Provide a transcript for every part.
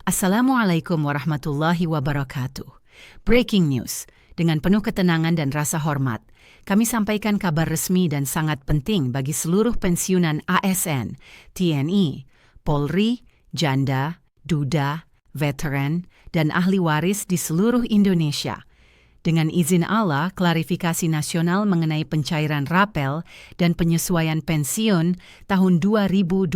Assalamualaikum warahmatullahi wabarakatuh. Breaking news. Dengan penuh ketenangan dan rasa hormat, kami sampaikan kabar resmi dan sangat penting bagi seluruh pensiunan ASN, TNI, Polri, Janda, Duda, Veteran, dan ahli waris di seluruh Indonesia. Dengan izin Allah, klarifikasi nasional mengenai pencairan rapel dan penyesuaian pensiun tahun 2025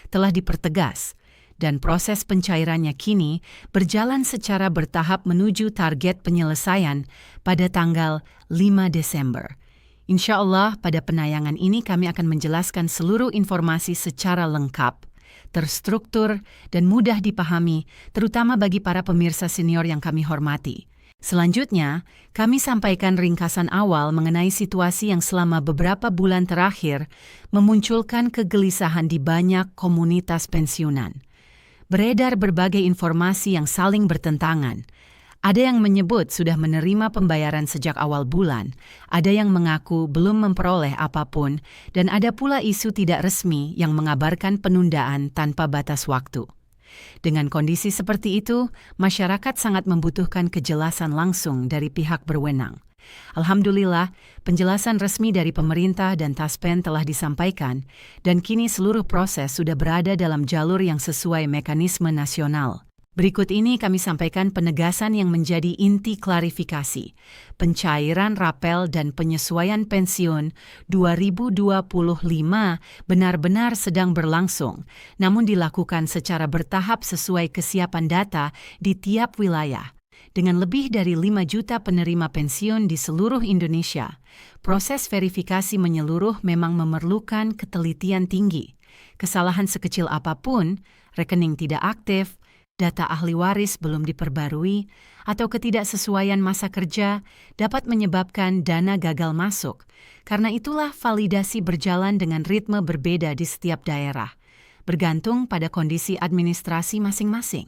telah dipertegas, dan proses pencairannya kini berjalan secara bertahap menuju target penyelesaian pada tanggal 5 Desember. Insya Allah, pada penayangan ini kami akan menjelaskan seluruh informasi secara lengkap, terstruktur, dan mudah dipahami, terutama bagi para pemirsa senior yang kami hormati. Selanjutnya, kami sampaikan ringkasan awal mengenai situasi yang selama beberapa bulan terakhir memunculkan kegelisahan di banyak komunitas pensiunan. Beredar berbagai informasi yang saling bertentangan. Ada yang menyebut sudah menerima pembayaran sejak awal bulan, ada yang mengaku belum memperoleh apapun, dan ada pula isu tidak resmi yang mengabarkan penundaan tanpa batas waktu. Dengan kondisi seperti itu, masyarakat sangat membutuhkan kejelasan langsung dari pihak berwenang. Alhamdulillah, penjelasan resmi dari pemerintah dan Taspen telah disampaikan, dan kini seluruh proses sudah berada dalam jalur yang sesuai mekanisme nasional. Berikut ini kami sampaikan penegasan yang menjadi inti klarifikasi. Pencairan rapel dan penyesuaian pensiun 2025 benar-benar sedang berlangsung, namun dilakukan secara bertahap sesuai kesiapan data di tiap wilayah. Dengan lebih dari 5 juta penerima pensiun di seluruh Indonesia, proses verifikasi menyeluruh memang memerlukan ketelitian tinggi. Kesalahan sekecil apapun, rekening tidak aktif, data ahli waris belum diperbarui, atau ketidaksesuaian masa kerja dapat menyebabkan dana gagal masuk. Karena itulah validasi berjalan dengan ritme berbeda di setiap daerah, bergantung pada kondisi administrasi masing-masing.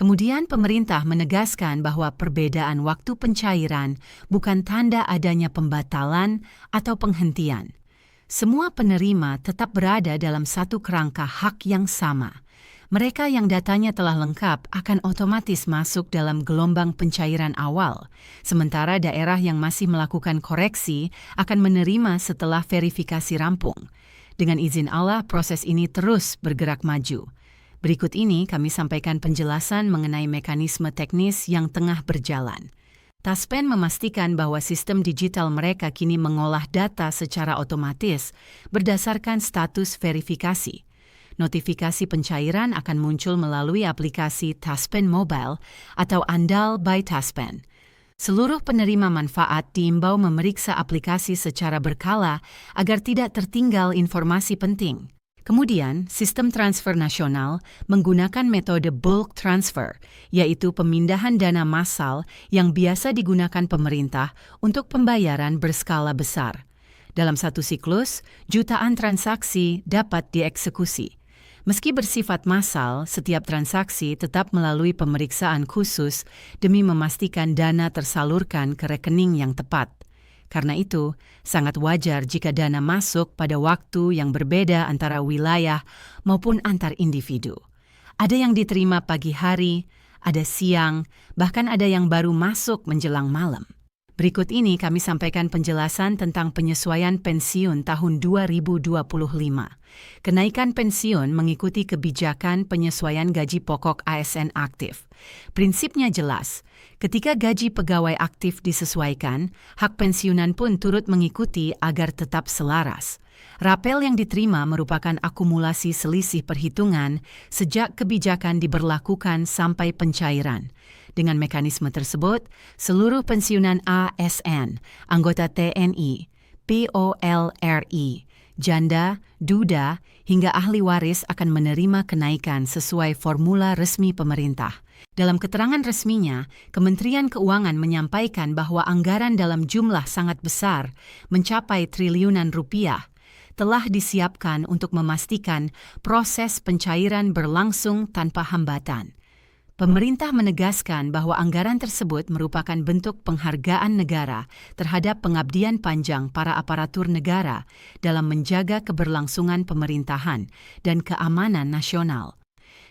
Kemudian pemerintah menegaskan bahwa perbedaan waktu pencairan bukan tanda adanya pembatalan atau penghentian. Semua penerima tetap berada dalam satu kerangka hak yang sama. Mereka yang datanya telah lengkap akan otomatis masuk dalam gelombang pencairan awal, sementara daerah yang masih melakukan koreksi akan menerima setelah verifikasi rampung. Dengan izin Allah, proses ini terus bergerak maju. Berikut ini kami sampaikan penjelasan mengenai mekanisme teknis yang tengah berjalan. Taspen memastikan bahwa sistem digital mereka kini mengolah data secara otomatis berdasarkan status verifikasi. Notifikasi pencairan akan muncul melalui aplikasi Taspen Mobile atau Andal by Taspen. Seluruh penerima manfaat diimbau memeriksa aplikasi secara berkala agar tidak tertinggal informasi penting. Kemudian, sistem transfer nasional menggunakan metode bulk transfer, yaitu pemindahan dana massal yang biasa digunakan pemerintah untuk pembayaran berskala besar. Dalam satu siklus, jutaan transaksi dapat dieksekusi. Meski bersifat massal, setiap transaksi tetap melalui pemeriksaan khusus demi memastikan dana tersalurkan ke rekening yang tepat. Karena itu, sangat wajar jika dana masuk pada waktu yang berbeda antara wilayah maupun antar individu. Ada yang diterima pagi hari, ada siang, bahkan ada yang baru masuk menjelang malam. Berikut ini kami sampaikan penjelasan tentang penyesuaian pensiun tahun 2025. Kenaikan pensiun mengikuti kebijakan penyesuaian gaji pokok ASN aktif. Prinsipnya jelas, ketika gaji pegawai aktif disesuaikan, hak pensiunan pun turut mengikuti agar tetap selaras. Rapel yang diterima merupakan akumulasi selisih perhitungan sejak kebijakan diberlakukan sampai pencairan. Dengan mekanisme tersebut, seluruh pensiunan ASN, anggota TNI, POLRI, Janda, Duda, hingga ahli waris akan menerima kenaikan sesuai formula resmi pemerintah. Dalam keterangan resminya, Kementerian Keuangan menyampaikan bahwa anggaran dalam jumlah sangat besar, mencapai triliunan rupiah, telah disiapkan untuk memastikan proses pencairan berlangsung tanpa hambatan. Pemerintah menegaskan bahwa anggaran tersebut merupakan bentuk penghargaan negara terhadap pengabdian panjang para aparatur negara dalam menjaga keberlangsungan pemerintahan dan keamanan nasional.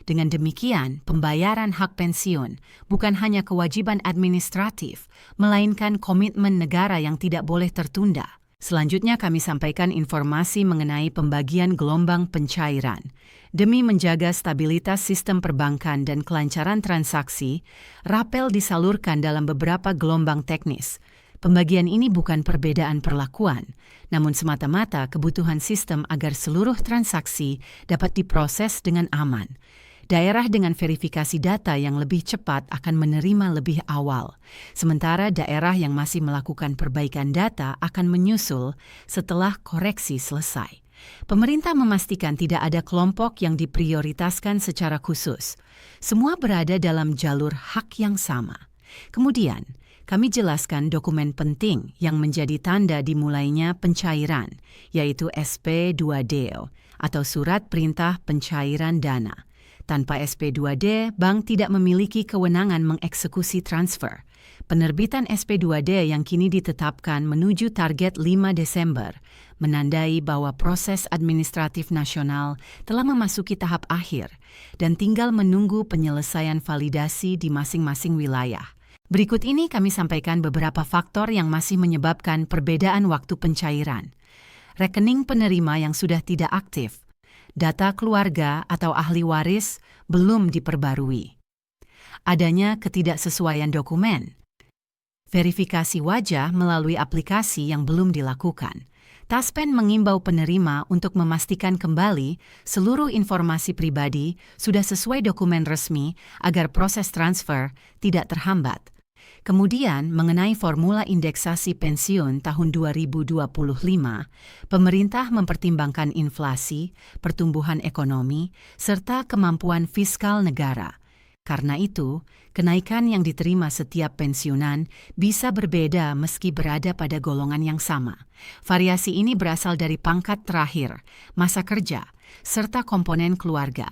Dengan demikian, pembayaran hak pensiun bukan hanya kewajiban administratif, melainkan komitmen negara yang tidak boleh tertunda. Selanjutnya kami sampaikan informasi mengenai pembagian gelombang pencairan. Demi menjaga stabilitas sistem perbankan dan kelancaran transaksi, rapel disalurkan dalam beberapa gelombang teknis. Pembagian ini bukan perbedaan perlakuan, namun semata-mata kebutuhan sistem agar seluruh transaksi dapat diproses dengan aman. Daerah dengan verifikasi data yang lebih cepat akan menerima lebih awal, sementara daerah yang masih melakukan perbaikan data akan menyusul setelah koreksi selesai. Pemerintah memastikan tidak ada kelompok yang diprioritaskan secara khusus. Semua berada dalam jalur hak yang sama. Kemudian, kami jelaskan dokumen penting yang menjadi tanda dimulainya pencairan, yaitu SP2D atau Surat Perintah Pencairan Dana. Tanpa SP2D, bank tidak memiliki kewenangan mengeksekusi transfer. Penerbitan SP2D yang kini ditetapkan menuju target 5 Desember, menandai bahwa proses administratif nasional telah memasuki tahap akhir dan tinggal menunggu penyelesaian validasi di masing-masing wilayah. Berikut ini kami sampaikan beberapa faktor yang masih menyebabkan perbedaan waktu pencairan. Rekening penerima yang sudah tidak aktif, data keluarga atau ahli waris belum diperbarui. Adanya ketidaksesuaian dokumen. Verifikasi wajah melalui aplikasi yang belum dilakukan. Taspen mengimbau penerima untuk memastikan kembali seluruh informasi pribadi sudah sesuai dokumen resmi agar proses transfer tidak terhambat. Kemudian, mengenai formula indeksasi pensiun tahun 2025, pemerintah mempertimbangkan inflasi, pertumbuhan ekonomi, serta kemampuan fiskal negara. Karena itu, kenaikan yang diterima setiap pensiunan bisa berbeda meski berada pada golongan yang sama. Variasi ini berasal dari pangkat terakhir, masa kerja, serta komponen keluarga.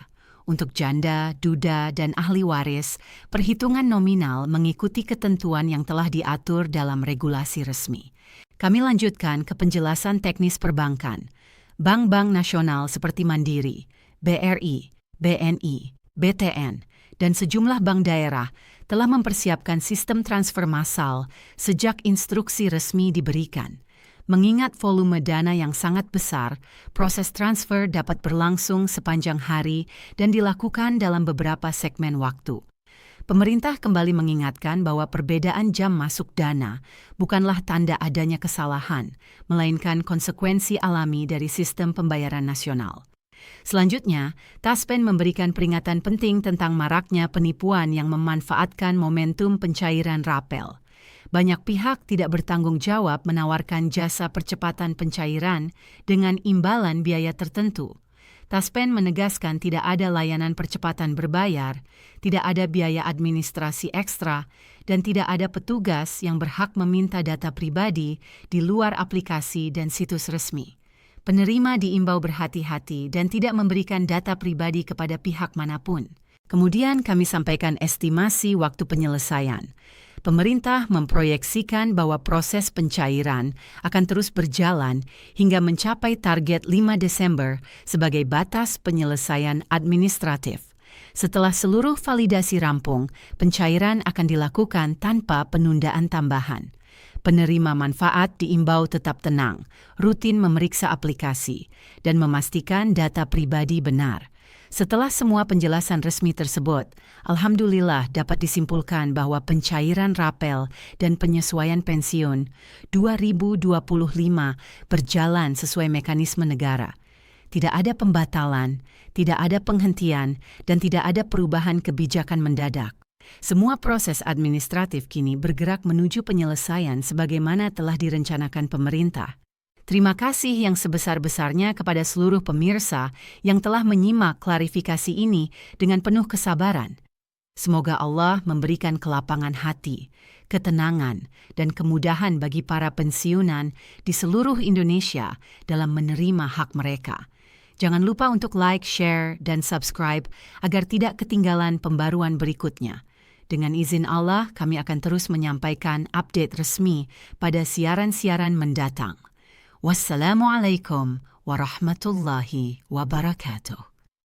Untuk janda, duda, dan ahli waris, perhitungan nominal mengikuti ketentuan yang telah diatur dalam regulasi resmi. Kami lanjutkan ke penjelasan teknis perbankan. Bank-bank nasional seperti Mandiri, BRI, BNI, BTN, dan sejumlah bank daerah telah mempersiapkan sistem transfer massal sejak instruksi resmi diberikan. Mengingat volume dana yang sangat besar, proses transfer dapat berlangsung sepanjang hari dan dilakukan dalam beberapa segmen waktu. Pemerintah kembali mengingatkan bahwa perbedaan jam masuk dana bukanlah tanda adanya kesalahan, melainkan konsekuensi alami dari sistem pembayaran nasional. Selanjutnya, Taspen memberikan peringatan penting tentang maraknya penipuan yang memanfaatkan momentum pencairan rapel. Banyak pihak tidak bertanggung jawab menawarkan jasa percepatan pencairan dengan imbalan biaya tertentu. Taspen menegaskan tidak ada layanan percepatan berbayar, tidak ada biaya administrasi ekstra, dan tidak ada petugas yang berhak meminta data pribadi di luar aplikasi dan situs resmi. Penerima diimbau berhati-hati dan tidak memberikan data pribadi kepada pihak manapun. Kemudian kami sampaikan estimasi waktu penyelesaian. Pemerintah memproyeksikan bahwa proses pencairan akan terus berjalan hingga mencapai target 5 Desember sebagai batas penyelesaian administratif. Setelah seluruh validasi rampung, pencairan akan dilakukan tanpa penundaan tambahan. Penerima manfaat diimbau tetap tenang, rutin memeriksa aplikasi, dan memastikan data pribadi benar. Setelah semua penjelasan resmi tersebut, alhamdulillah dapat disimpulkan bahwa pencairan rapel dan penyesuaian pensiun 2025 berjalan sesuai mekanisme negara. Tidak ada pembatalan, tidak ada penghentian, dan tidak ada perubahan kebijakan mendadak. Semua proses administratif kini bergerak menuju penyelesaian sebagaimana telah direncanakan pemerintah. Terima kasih yang sebesar-besarnya kepada seluruh pemirsa yang telah menyimak klarifikasi ini dengan penuh kesabaran. Semoga Allah memberikan kelapangan hati, ketenangan, dan kemudahan bagi para pensiunan di seluruh Indonesia dalam menerima hak mereka. Jangan lupa untuk like, share, dan subscribe agar tidak ketinggalan pembaruan berikutnya. Dengan izin Allah, kami akan terus menyampaikan update resmi pada siaran-siaran mendatang. Wassalamualaikum warahmatullahi wabarakatuh.